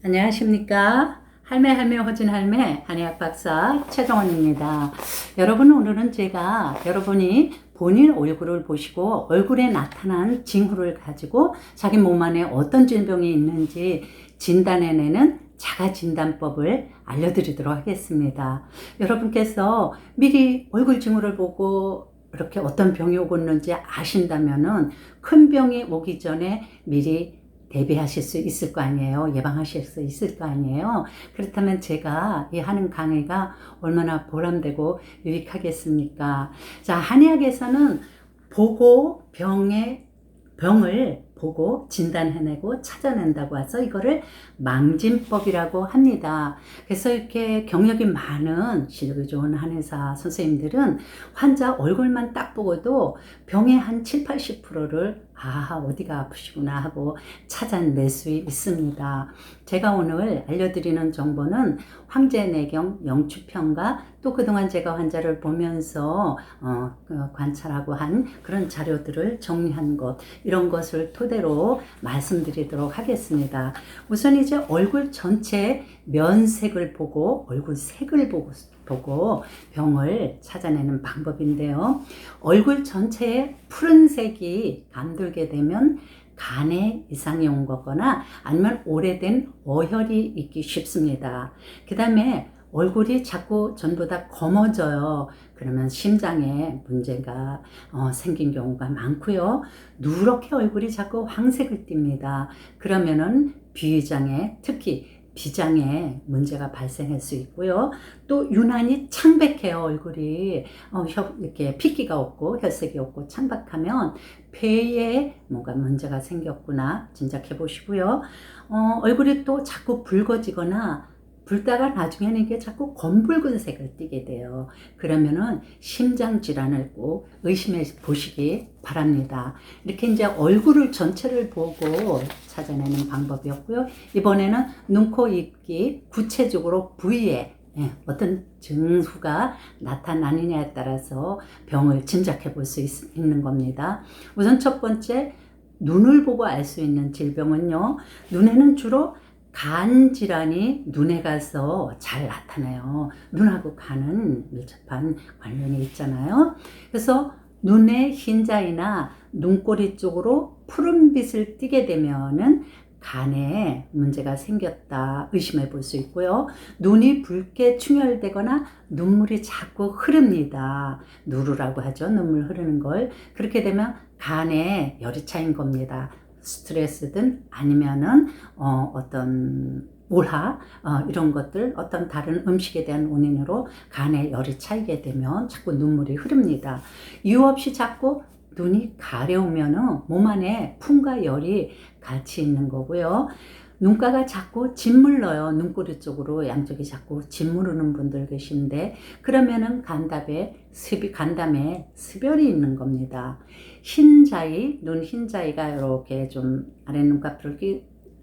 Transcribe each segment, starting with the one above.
안녕하십니까. 할매 허진 할매 한의학 박사 최정원입니다. 여러분, 오늘은 제가 여러분이 본인 얼굴을 보시고 얼굴에 나타난 징후를 가지고 자기 몸 안에 어떤 질병이 있는지 진단해내는 자가진단법을 알려드리도록 하겠습니다. 여러분께서 미리 얼굴 징후를 보고 이렇게 어떤 병이 오고 있는지 아신다면은 큰 병이 오기 전에 미리 대비하실 수 있을 거 아니에요. 예방하실 수 있을 거 아니에요. 그렇다면 제가 이 하는 강의가 얼마나 보람되고 유익하겠습니까? 자, 한의학에서는 보고 병을 보고 진단해내고 찾아낸다고 해서 이거를 망진법이라고 합니다. 그래서 이렇게 경력이 많은 실력이 좋은 한의사 선생님들은 환자 얼굴만 딱 보고도 병의 한 7, 80%를 어디가 아프시구나 하고 찾아낼 수 있습니다. 제가 오늘 알려드리는 정보는 황제내경 영추평가, 또 그동안 제가 환자를 보면서 관찰하고 한 그런 자료들을 정리한 것, 이런 것을 토대로 말씀드리도록 하겠습니다. 우선 이제 얼굴 전체 면색을 보고 얼굴 색을 보고 병을 찾아내는 방법인데요. 얼굴 전체에 푸른색이 감돌게 되면 간에 이상이 온 거거나 아니면 오래된 어혈이 있기 쉽습니다. 그 다음에 얼굴이 자꾸 전부 다 검어져요. 그러면 심장에 문제가 생긴 경우가 많고요. 누렇게 얼굴이 자꾸 황색을 띱니다. 그러면은 비위장에, 특히 비장에 문제가 발생할 수 있고요. 또 유난히 창백해요, 얼굴이. 이렇게 핏기가 없고 혈색이 없고 창백하면 폐에 뭔가 문제가 생겼구나 짐작해 보시고요. 얼굴이 또 자꾸 붉어지거나 붉다가 나중에는 이게 자꾸 검붉은 색을 띠게 돼요. 그러면은 심장 질환을 꼭 의심해 보시기 바랍니다. 이렇게 이제 얼굴을 전체를 보고 찾아내는 방법이었고요. 이번에는 눈, 코, 입, 귀 구체적으로 부위에 어떤 증후가 나타나느냐에 따라서 병을 짐작해 볼 수 있는 겁니다. 우선 첫 번째, 눈을 보고 알 수 있는 질병은요. 눈에는 주로 간 질환이 눈에 가서 잘 나타나요. 눈하고 간은 밀접한 관련이 있잖아요. 그래서 눈의 흰자이나 눈꼬리 쪽으로 푸른빛을 띠게 되면은 간에 문제가 생겼다 의심해 볼 수 있고요. 눈이 붉게 충혈되거나 눈물이 자꾸 흐릅니다. 누르라고 하죠. 눈물 흐르는 걸. 그렇게 되면 간에 열이 차인 겁니다. 스트레스든 아니면은 어떤 몰하 이런 것들, 어떤 다른 음식에 대한 원인으로 간에 열이 차이게 되면 자꾸 눈물이 흐릅니다. 이유 없이 자꾸 눈이 가려우면은 몸 안에 풍과 열이 같이 있는 거고요. 눈가가 자꾸 짓물러요. 눈꼬리 쪽으로 양쪽이 자꾸 짓무르는 분들 계신데, 그러면은 간담에 습열이 있는 겁니다. 흰자위, 눈 흰자위가 이렇게 좀 아래 눈꺼풀을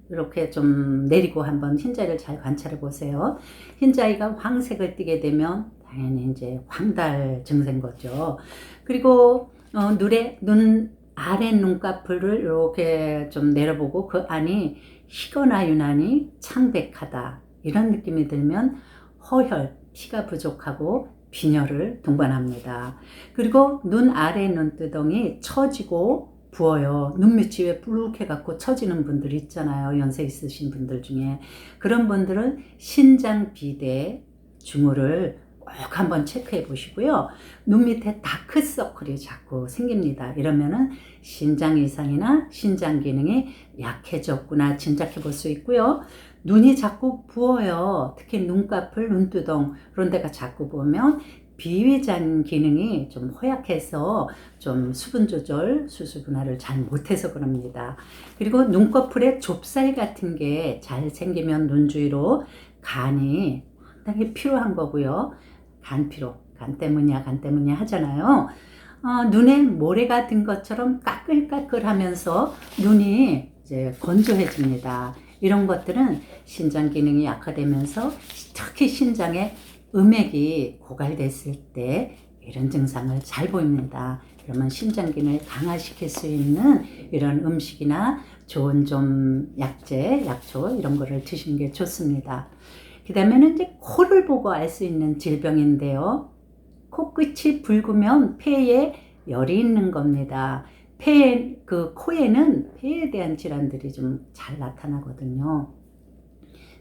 이렇게 좀 내리고 한번 흰자위를 잘 관찰해 보세요. 흰자위가 황색을 띠게 되면 당연히 이제 황달 증세인 거죠. 그리고 눈 아래 눈꺼풀을 이렇게 좀 내려보고 그 안이 희거나 유난히 창백하다, 이런 느낌이 들면 허혈, 피가 부족하고 빈혈을 동반합니다. 그리고 눈 아래 눈두덩이 처지고 부어요. 눈밑이 왜 뿔룩해 갖고 처지는 분들 있잖아요. 연세 있으신 분들 중에. 그런 분들은 신장 비대 증후를 꼭 한번 체크해 보시고요. 눈 밑에 다크서클이 자꾸 생깁니다. 이러면은 신장 이상이나 신장 기능이 약해졌구나 짐작해 볼 수 있고요. 눈이 자꾸 부어요. 특히 눈꺼풀, 눈두덩 이런 데가 자꾸 부으면 비위장 기능이 좀 허약해서 좀 수분 조절, 수수 분할을 잘 못해서 그럽니다. 그리고 눈꺼풀에 좁쌀 같은 게 잘 생기면 눈 주위로 간이 상당히 필요한 거고요. 간 때문이야 하잖아요. 눈에 모래가 든 것처럼 까끌까끌 하면서 눈이 이제 건조해집니다. 이런 것들은 신장 기능이 약화되면서 특히 신장에 음액이 고갈됐을 때 이런 증상을 잘 보입니다. 그러면 심장기능을 강화시킬 수 있는 이런 음식이나 좋은 좀 약재, 약초 이런 거를 드시는 게 좋습니다. 그 다음에는 이제 코를 보고 알 수 있는 질병인데요. 코끝이 붉으면 폐에 열이 있는 겁니다. 코에는 폐에 대한 질환들이 좀 잘 나타나거든요.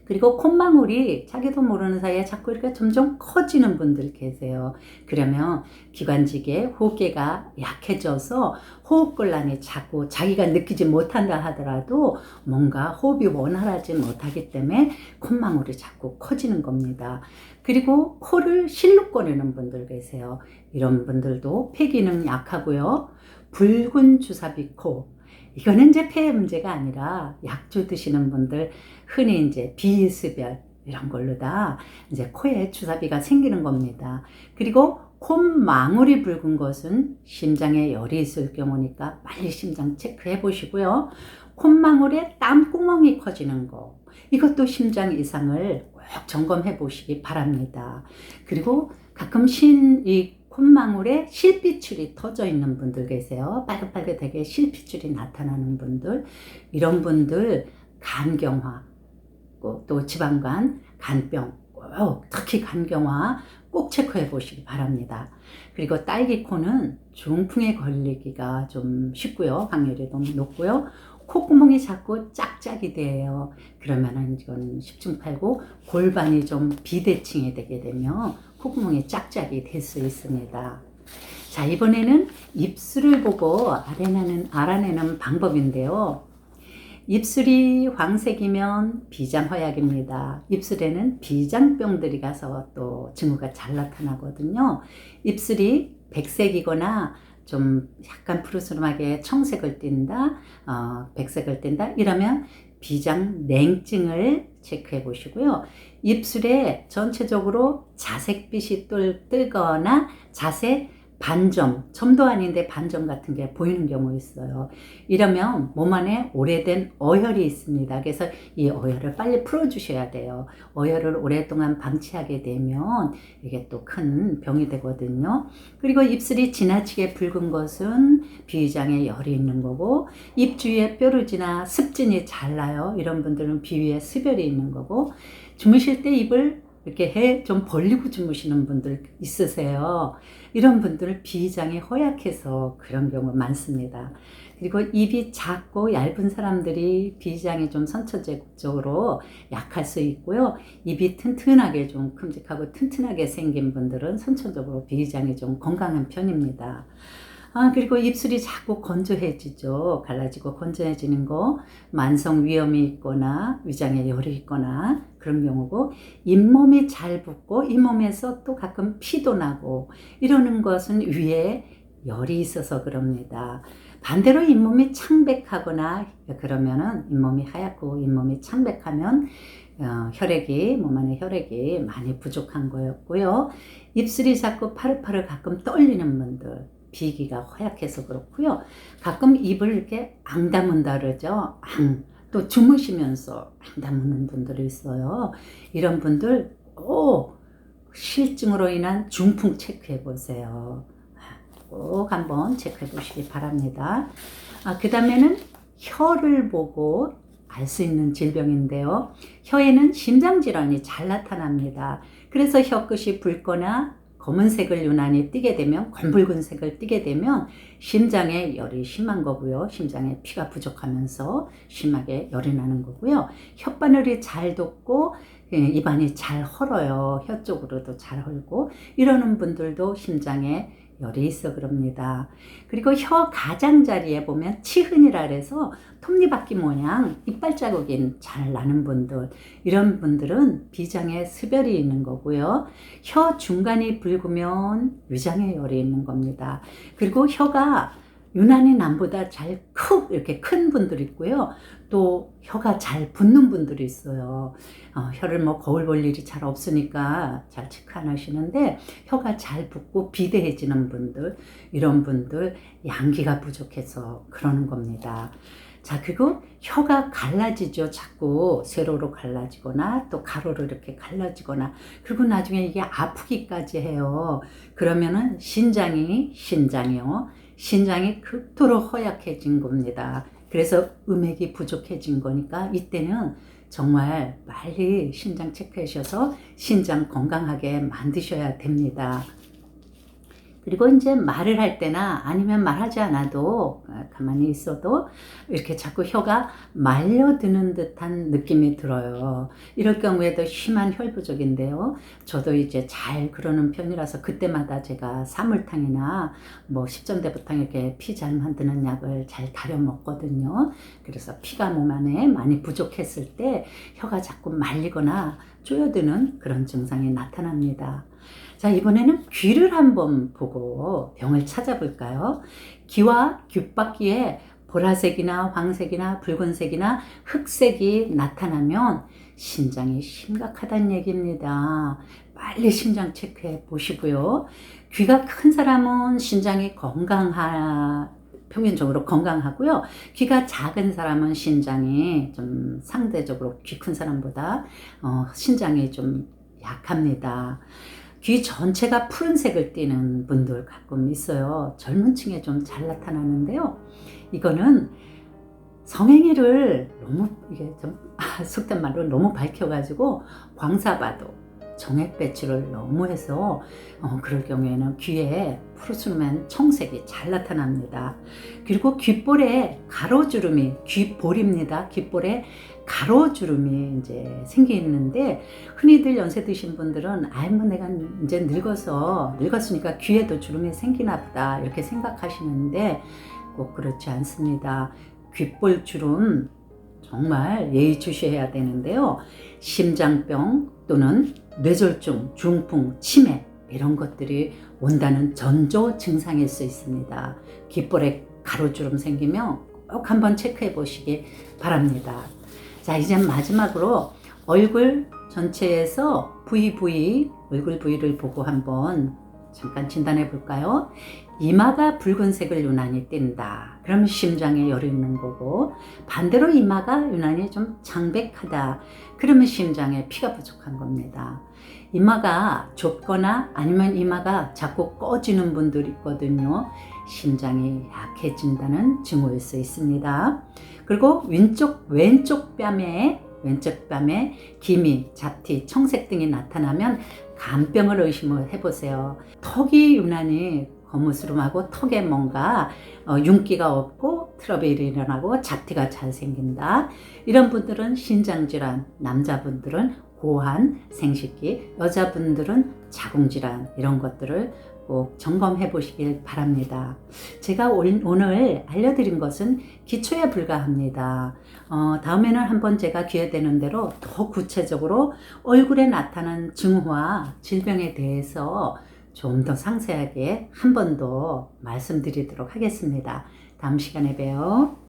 그리고 콧망울이 자기도 모르는 사이에 자꾸 이렇게 점점 커지는 분들 계세요. 그러면 기관지계, 호흡기가 약해져서 호흡곤란이 자꾸 자기가 느끼지 못한다 하더라도 뭔가 호흡이 원활하지 못하기 때문에 콧망울이 자꾸 커지는 겁니다. 그리고 코를 실룩 거리는 분들 계세요. 이런 분들도 폐 기능 약하고요. 붉은 주사비 코. 이거는 이제 폐의 문제가 아니라 약주 드시는 분들 흔히 이제 비수별 이런 걸로 다 이제 코에 주사비가 생기는 겁니다. 그리고 콧망울이 붉은 것은 심장에 열이 있을 경우니까 빨리 심장 체크해 보시고요. 콧망울에 땀구멍이 커지는 거 이것도 심장 이상을 꼭 점검해 보시기 바랍니다. 그리고 가끔 이 콧망울에 실핏줄이 터져 있는 분들 계세요. 빨갛게 실핏줄이 나타나는 분들, 이런 분들 간경화, 또 지방간, 간병, 꼭 특히 간경화 꼭 체크해 보시기 바랍니다. 그리고 딸기코는 중풍에 걸리기가 좀 쉽고요. 확률이 너무 높고요. 콧구멍이 자꾸 짝짝이 돼요. 그러면은 이건 10중 8구 골반이 좀 비대칭이 되게 되면 콧구멍이 짝짝이 될 수 있습니다. 자, 이번에는 입술을 보고 알아내는 방법인데요. 입술이 황색이면 비장허약입니다. 입술에는 비장병들이 가서 또 징후가 잘 나타나거든요. 입술이 백색이거나 좀 약간 푸르스름하게 청색을 띈다, 백색을 띈다 이러면 비장냉증을 체크해 보시고요. 입술에 전체적으로 자색빛이 뜨거나 자색 반점, 점도 아닌데 반점 같은 게 보이는 경우 있어요. 이러면 몸 안에 오래된 어혈이 있습니다. 그래서 이 어혈을 빨리 풀어주셔야 돼요. 어혈을 오랫동안 방치하게 되면 이게 또 큰 병이 되거든요. 그리고 입술이 지나치게 붉은 것은 비위장에 열이 있는 거고, 입 주위에 뾰루지나 습진이 잘 나요. 이런 분들은 비위에 습열이 있는 거고, 주무실 때 입을 이렇게 좀 벌리고 주무시는 분들 있으세요. 이런 분들은 비위장이 허약해서 그런 경우 많습니다. 그리고 입이 작고 얇은 사람들이 비위장이 좀 선천적으로 약할 수 있고요. 입이 튼튼하게 좀 큼직하고 튼튼하게 생긴 분들은 선천적으로 비위장이 좀 건강한 편입니다. 그리고 입술이 자꾸 건조해지죠. 갈라지고 건조해지는 거, 만성 위염이 있거나 위장에 열이 있거나 그런 경우고, 잇몸이 잘 붓고 잇몸에서 또 가끔 피도 나고 이러는 것은 위에 열이 있어서 그럽니다. 반대로 잇몸이 창백하거나 그러면은 잇몸이 하얗고 잇몸이 창백하면 몸 안에 혈액이 많이 부족한 거였고요. 입술이 자꾸 파릇파릇 가끔 떨리는 분들, 비기가 허약해서 그렇고요. 가끔 입을 이렇게 앙 다문다 그러죠. 또 주무시면서 앙 다무는 분들이 있어요. 이런 분들 실증으로 인한 중풍 체크해 보세요. 꼭 한번 체크해 보시기 바랍니다. 그 다음에는 혀를 보고 알 수 있는 질병인데요. 혀에는 심장질환이 잘 나타납니다. 그래서 혀끝이 붉거나 검은색을 유난히 띠게 되면, 검붉은 색을 띠게 되면 심장에 열이 심한 거고요. 심장에 피가 부족하면서 심하게 열이 나는 거고요. 혓바늘이 잘 돋고 입안이 잘 헐어요. 혀 쪽으로도 잘 헐고 이러는 분들도 심장에 열이 있어 그럽니다. 그리고 혀 가장자리에 보면 치흔이라 해서 톱니바퀴 모양 이빨 자국이 잘 나는 분들, 이런 분들은 비장에 습열이 있는 거고요. 혀 중간이 붉으면 위장에 열이 있는 겁니다. 그리고 혀가 유난히 남보다 이렇게 큰 분들이 있고요. 또 혀가 잘 붙는 분들이 있어요. 혀를 거울 볼 일이 잘 없으니까 잘 체크 안 하시는데, 혀가 잘 붙고 비대해지는 분들, 이런 분들 양기가 부족해서 그러는 겁니다. 자, 그리고 혀가 갈라지죠. 자꾸 세로로 갈라지거나 또 가로로 이렇게 갈라지거나, 그리고 나중에 이게 아프기까지 해요. 그러면은 신장이요. 신장이 극도로 허약해진 겁니다. 그래서 음액이 부족해진 거니까 이때는 정말 빨리 신장 체크하셔서 신장 건강하게 만드셔야 됩니다. 그리고 이제 말을 할 때나 아니면 말하지 않아도 가만히 있어도 이렇게 자꾸 혀가 말려드는 듯한 느낌이 들어요. 이럴 경우에도 심한 혈부족인데요. 저도 이제 잘 그러는 편이라서 그때마다 제가 사물탕이나 뭐 십전대부탕 이렇게 피 잘 만드는 약을 잘 다려 먹거든요. 그래서 피가 몸 안에 많이 부족했을 때 혀가 자꾸 말리거나 쪼여드는 그런 증상이 나타납니다. 자, 이번에는 귀를 한번 보고 병을 찾아볼까요? 귀와 귓바퀴에 보라색이나 황색이나 붉은색이나 흑색이 나타나면 신장이 심각하다는 얘기입니다. 빨리 신장 체크해 보시고요. 귀가 큰 사람은 신장이 평균적으로 건강하고요. 귀가 작은 사람은 신장이 좀 상대적으로 귀 큰 사람보다 신장이 좀 약합니다. 귀 전체가 푸른색을 띠는 분들 가끔 있어요. 젊은 층에 좀 잘 나타나는데요. 이거는 성행위를 너무 이게 좀 속된 말로 너무 밝혀가지고 광사바도 정액 배출을 너무 해서 그럴 경우에는 귀에 푸르스름한 청색이 잘 나타납니다. 그리고 귓볼에 가로주름이 귓볼입니다. 귓볼에 가로주름이 이제 생기는데 흔히들 연세 드신 분들은 뭐 내가 이제 늙었으니까 귀에도 주름이 생기나 보다 이렇게 생각하시는데 꼭 그렇지 않습니다. 귓볼 주름 정말 예의주시해야 되는데요. 심장병 또는 뇌졸중, 중풍, 치매 이런 것들이 온다는 전조 증상일 수 있습니다. 귓볼에 가로주름 생기면 꼭 한번 체크해 보시기 바랍니다. 자, 이제 마지막으로 얼굴 전체에서 얼굴 부위를 보고 한번 잠깐 진단해 볼까요? 이마가 붉은색을 유난히 띈다. 그럼 심장에 열이 있는 거고, 반대로 이마가 유난히 좀 창백하다. 그러면 심장에 피가 부족한 겁니다. 이마가 좁거나 아니면 이마가 자꾸 꺼지는 분들이 있거든요. 심장이 약해진다는 징후일 수 있습니다. 그리고 왼쪽 뺨에 기미, 잡티, 청색 등이 나타나면 간병을 의심을 해보세요. 턱이 유난히 거무스름하고 턱에 뭔가 윤기가 없고 트러블이 일어나고 잡티가 잘 생긴다. 이런 분들은 신장질환, 남자분들은 고환, 생식기, 여자분들은 자궁질환 이런 것들을 꼭 점검해 보시길 바랍니다. 제가 오늘 알려드린 것은 기초에 불과합니다. 다음에는 한번 제가 기회 되는 대로 더 구체적으로 얼굴에 나타나는 증후와 질병에 대해서 좀 더 상세하게 한 번 더 말씀드리도록 하겠습니다. 다음 시간에 봬요.